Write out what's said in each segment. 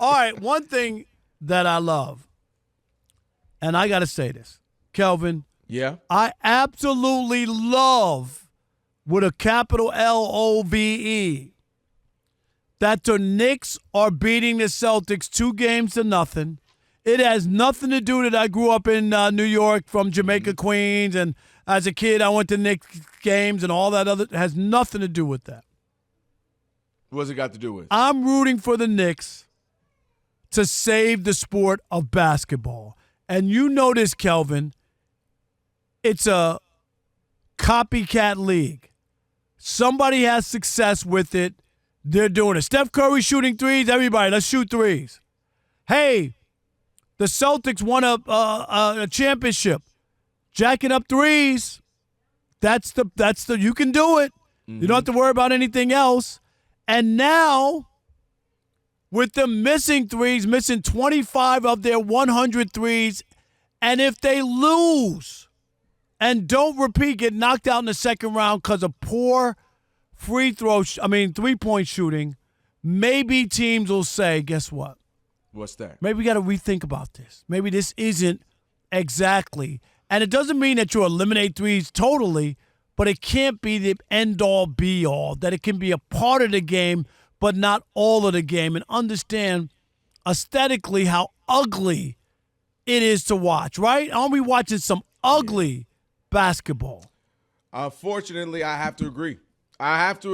All right, one thing that I love, and I got to say this, Kelvin. Yeah. I absolutely love, with a capital LOVE, that the Knicks are beating the Celtics 2-0. It has nothing to do that I grew up in New York from Jamaica, Queens, and as a kid I went to Knicks games and all that other. It has nothing to do with that. What's it got to do with? I'm rooting for the Knicks to save the sport of basketball. And you know this, Kelvin. It's a copycat league. Somebody has success with it. They're doing it. Steph Curry shooting threes. Everybody, let's shoot threes. Hey, the Celtics won a championship. Jacking up threes. That's the you can do it. You don't have to worry about anything else. And now, with them missing threes, missing 25 of their 100 threes, and if they lose and don't repeat, get knocked out in the second round because of poor three-point shooting, maybe teams will say, guess what? What's that? Maybe we got to rethink about this. Maybe this isn't exactly. And it doesn't mean that you eliminate threes totally, but it can't be the end-all, be-all, that it can be a part of the game, but not all of the game, and understand aesthetically how ugly it is to watch, right? Aren't we watching some ugly basketball? Unfortunately, I have to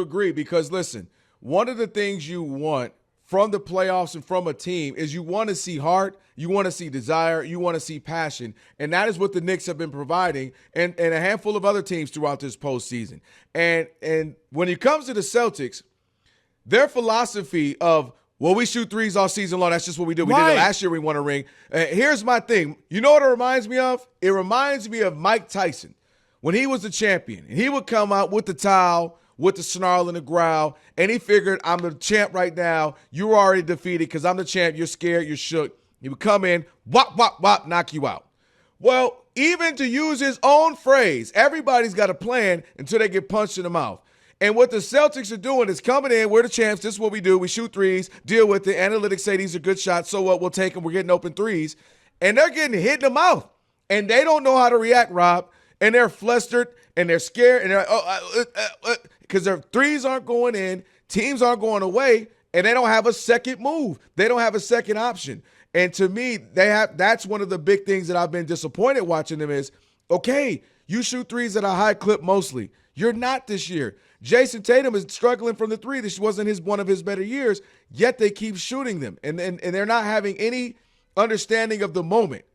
agree. Because, listen, one of the things you want from the playoffs and from a team is you want to see heart, you want to see desire, you want to see passion. And that is what the Knicks have been providing and a handful of other teams throughout this postseason. And when it comes to the Celtics, their philosophy of, well, we shoot threes all season long. That's just what we do. We did it last year. We won a ring. Here's my thing. You know what it reminds me of? It reminds me of Mike Tyson when he was the champion. And he would come out with the towel, with the snarl and the growl, and he figured, I'm the champ right now. You're already defeated because I'm the champ. You're scared. You're shook. He would come in, whop, whop, whop, knock you out. Well, even to use his own phrase, everybody's got a plan until they get punched in the mouth. And what the Celtics are doing is coming in, we're the champs, this is what we do, we shoot threes, deal with it, analytics say these are good shots, so what, we'll take them, we're getting open threes. And they're getting hit in the mouth. And they don't know how to react, Rob. And they're flustered, and they're scared, and they're because their threes aren't going in, teams aren't going away, and they don't have a second move. They don't have a second option. And to me, that's one of the big things that I've been disappointed watching them is, okay, you shoot threes at a high clip mostly. You're not this year. Jason Tatum is struggling from the three. This wasn't one of his better years, yet they keep shooting them. And they're not having any understanding of the moment,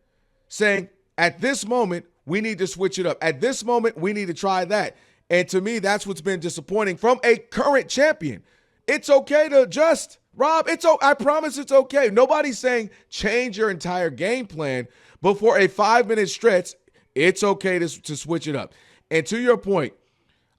saying, at this moment, we need to switch it up. At this moment, we need to try that. And to me, that's what's been disappointing from a current champion. It's okay to adjust, Rob. I promise it's okay. Nobody's saying change your entire game plan, but for a 5-minute stretch, it's okay to switch it up. And to your point,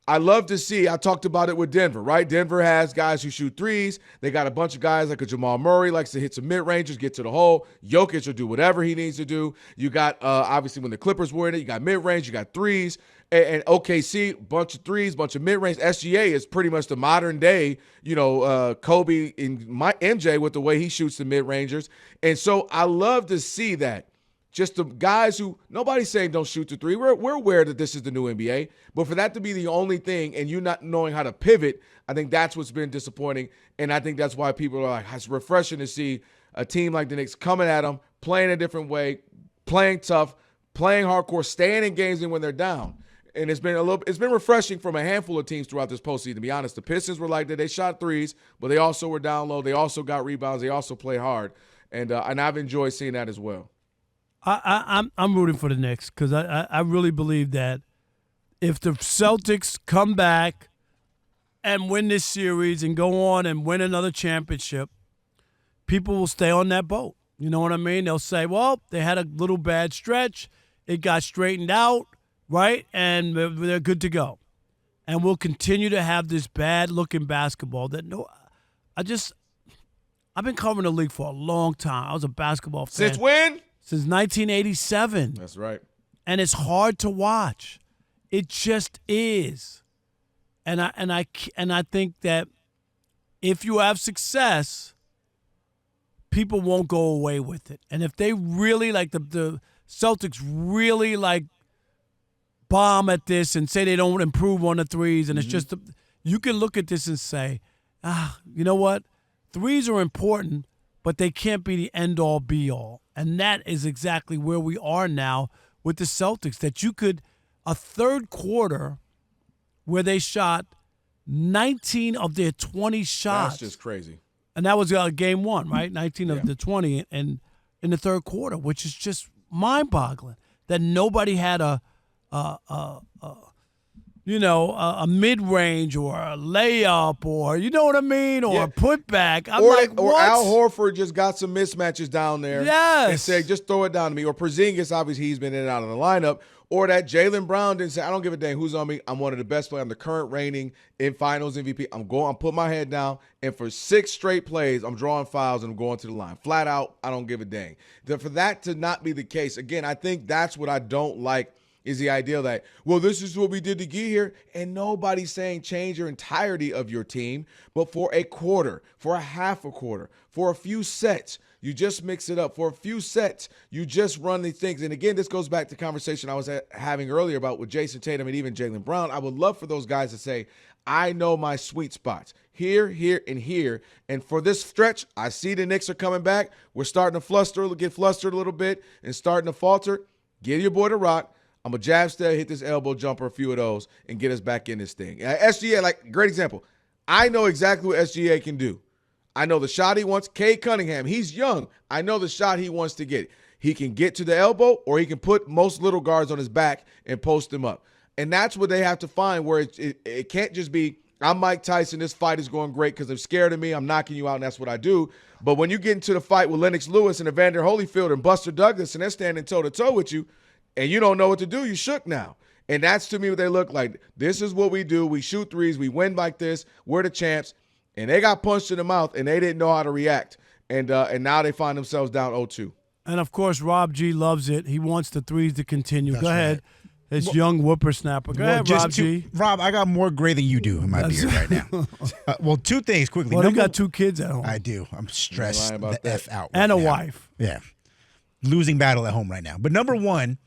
I love to see, I talked about it with Denver, right? Denver has guys who shoot threes. They got a bunch of guys like a Jamal Murray, likes to hit some mid-rangers, get to the hole. Jokic will do whatever he needs to do. You got, obviously, when the Clippers were in it, you got mid-range, you got threes. And OKC, bunch of threes, bunch of mid-range. SGA is pretty much the modern day, Kobe and MJ with the way he shoots the mid-rangers. And so I love to see that. Just the guys who, nobody's saying don't shoot the three. We're aware that this is the new NBA. But for that to be the only thing and you not knowing how to pivot, I think that's what's been disappointing. And I think that's why people are like, it's refreshing to see a team like the Knicks coming at them, playing a different way, playing tough, playing hardcore, staying in games when they're down. And it's been refreshing from a handful of teams throughout this postseason, to be honest. The Pistons were like that. They shot threes, but they also were down low. They also got rebounds. They also play hard. And I've enjoyed seeing that as well. I'm rooting for the Knicks because I really believe that if the Celtics come back and win this series and go on and win another championship, people will stay on that boat. You know what I mean? They'll say, well, they had a little bad stretch. It got straightened out, right? And they're good to go. And we'll continue to have this bad-looking basketball that I've been covering the league for a long time. I was a basketball fan. Since when? Since 1987. That's right. And it's hard to watch. It just is. And I think that if you have success, people won't go away with it. And if they really, like the Celtics really, like, bomb at this and say they don't improve on the threes, and it's just you can look at this and say, you know what? Threes are important, but they can't be the end-all, be-all. And that is exactly where we are now with the Celtics, that you could – a third quarter where they shot 19 of their 20 shots. That's just crazy. And that was game one, right? 19 of the 20 and in the third quarter, which is just mind-boggling that nobody had a mid-range or a layup or, you know what I mean, or a putback. Or Al Horford just got some mismatches down there. Yes. And said, just throw it down to me. Or Porzingis, obviously he's been in and out of the lineup. Or that Jaylen Brown didn't say, I don't give a dang who's on me. I'm one of the best players. I'm the current reigning in finals MVP. I'm putting my head down, and for 6 straight plays, I'm drawing fouls and I'm going to the line. Flat out, I don't give a dang. For that to not be the case, again, I think that's what I don't like, is the idea that, well, this is what we did to get here, and nobody's saying change your entirety of your team, but for a quarter, for a half a quarter, for a few sets, you just mix it up. For a few sets, you just run these things. And again, this goes back to the conversation I was having earlier about with Jason Tatum and even Jaylen Brown. I would love for those guys to say, I know my sweet spots here, here, and here. And for this stretch, I see the Knicks are coming back. We're starting to get flustered a little bit and starting to falter. Give your boy the rock. I'm a jab step, hit this elbow jumper, a few of those, and get us back in this thing. SGA, like, great example. I know exactly what SGA can do. I know the shot he wants. Cade Cunningham, he's young. I know the shot he wants to get. He can get to the elbow, or he can put most little guards on his back and post them up. And that's what they have to find, where it can't just be, I'm Mike Tyson, this fight is going great because they're scared of me, I'm knocking you out, and that's what I do. But when you get into the fight with Lennox Lewis and Evander Holyfield and Buster Douglas, and they're standing toe-to-toe with you, and you don't know what to do, you shook now. And that's, to me, what they look like. This is what we do. We shoot threes. We win like this. We're the champs. And they got punched in the mouth, and they didn't know how to react. And now they find themselves down 0-2. And, of course, Rob G loves it. He wants the threes to continue. Go ahead. Right. This young whippersnapper. Go ahead, Rob G. Rob, I got more gray than you do in my beard right now. 2 things quickly. Well, you got 2 kids at home. I do. I'm stressed the F out. And a now. wife. Yeah. Losing battle at home right now. But number 1,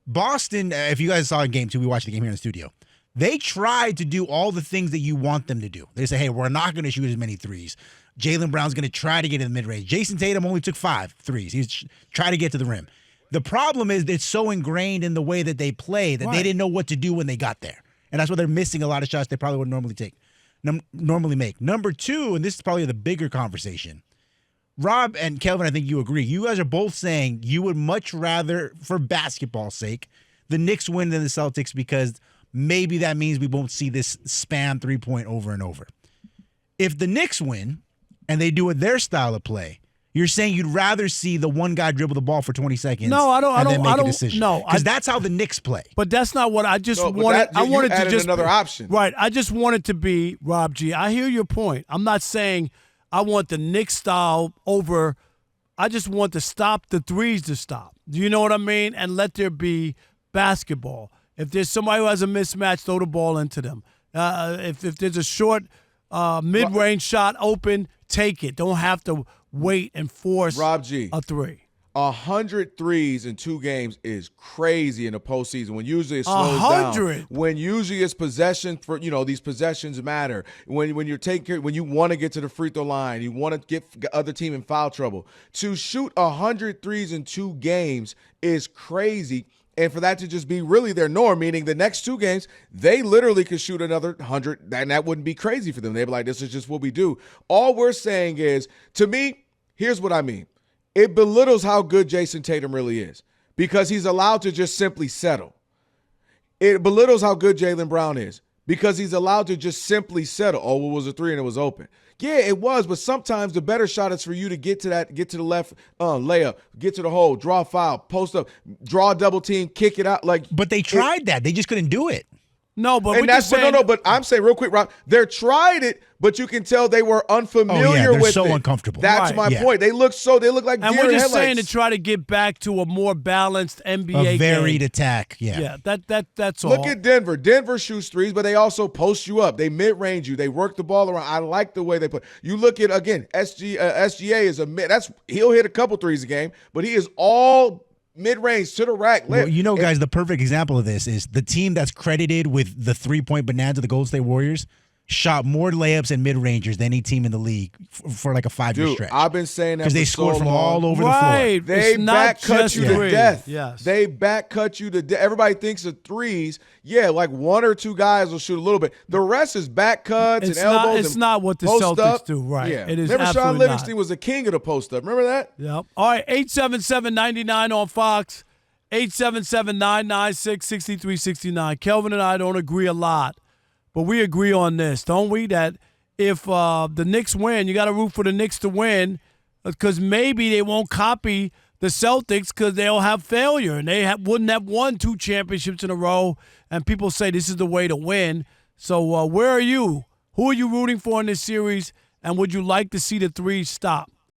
Boston, if you guys saw in game 2, we watched the game here in the studio. They tried to do all the things that you want them to do. They say, hey, we're not going to shoot as many threes. Jaylen Brown's going to try to get in the mid-range. Jason Tatum only took 5 threes. He's trying to get to the rim. The problem is it's so ingrained in the way that they play that they didn't know what to do when they got there. And that's why they're missing a lot of shots they probably would normally make. Number 2, and this is probably the bigger conversation, Rob and Kelvin, I think you agree. You guys are both saying you would much rather, for basketball's sake, the Knicks win than the Celtics because maybe that means we won't see this spam 3-point over and over. If the Knicks win and they do it their style of play, you're saying you'd rather see the one guy dribble the ball for 20 seconds and then make a decision. No, because that's how the Knicks play. But that's not what I just wanted. I wanted to just another option. Right. I just wanted to be, Rob G. I hear your point. I'm not saying I want the Knicks style over. I just want to stop the threes to stop. Do you know what I mean? And let there be basketball. If there's somebody who has a mismatch, throw the ball into them. If there's a short mid-range shot open, take it. Don't have to wait and force Rob G. a 3. 100 threes in 2 games is crazy in the postseason when usually it slows 100. down. When usually it's possession for, these possessions matter. When you're taking, when you want to get to the free throw line, you want to get other team in foul trouble. To shoot 100 threes in 2 games is crazy. And for that to just be really their norm, meaning the next 2 games, they literally could shoot another 100, and that wouldn't be crazy for them. They'd be like, this is just what we do. All we're saying is, to me, here's what I mean. It belittles how good Jason Tatum really is because he's allowed to just simply settle. It belittles how good Jaylen Brown is because he's allowed to just simply settle. Oh, it was a 3 and it was open. Yeah, it was, but sometimes the better shot is for you to get to the left layup, get to the hole, draw a foul, post up, draw a double team, kick it out. But they tried that. They just couldn't do it. No, but And that's but I'm saying real quick, Rob, they tried it, but you can tell they were unfamiliar they're with so it. uncomfortable. That's Right. my Yeah. point. They look like and deer we're in just saying to headlights. try to get back to a more balanced NBA A varied game. attack. Yeah. Yeah, that's all. Look at Denver. Denver shoots threes, but they also post you up. They mid-range you. They work the ball around. I like the way they put. You look at again. SGA is he'll hit a couple threes a game, but he is all mid-range to the rack. Well, guys, the perfect example of this is the team that's credited with the three-point bonanza, the Golden State Warriors, shot more layups and mid-rangers than any team in the league for like a 5-year Dude, stretch. I've been saying that because they for scored so from long. all over the Right. floor. They It's not back cut just you three. to death. Yes. They back cut you to death. Everybody thinks of threes. Yeah, like one or two guys will shoot a little bit. The rest is back cuts It's and elbows. not. It's and not what the post Celtics up. do. Right. Yeah. It is Remember Sean absolutely Livingston not. was the king of the post up. Remember that? Yep. All right. 877-99 on Fox. 877-996-6369. Kelvin and I don't agree a lot, but we agree on this, don't we? That if the Knicks win, you got to root for the Knicks to win because maybe they won't copy the Celtics because they'll have failure and they wouldn't have won 2 championships in a row. And people say this is the way to win. So where are you? Who are you rooting for in this series? And would you like to see the threes stop?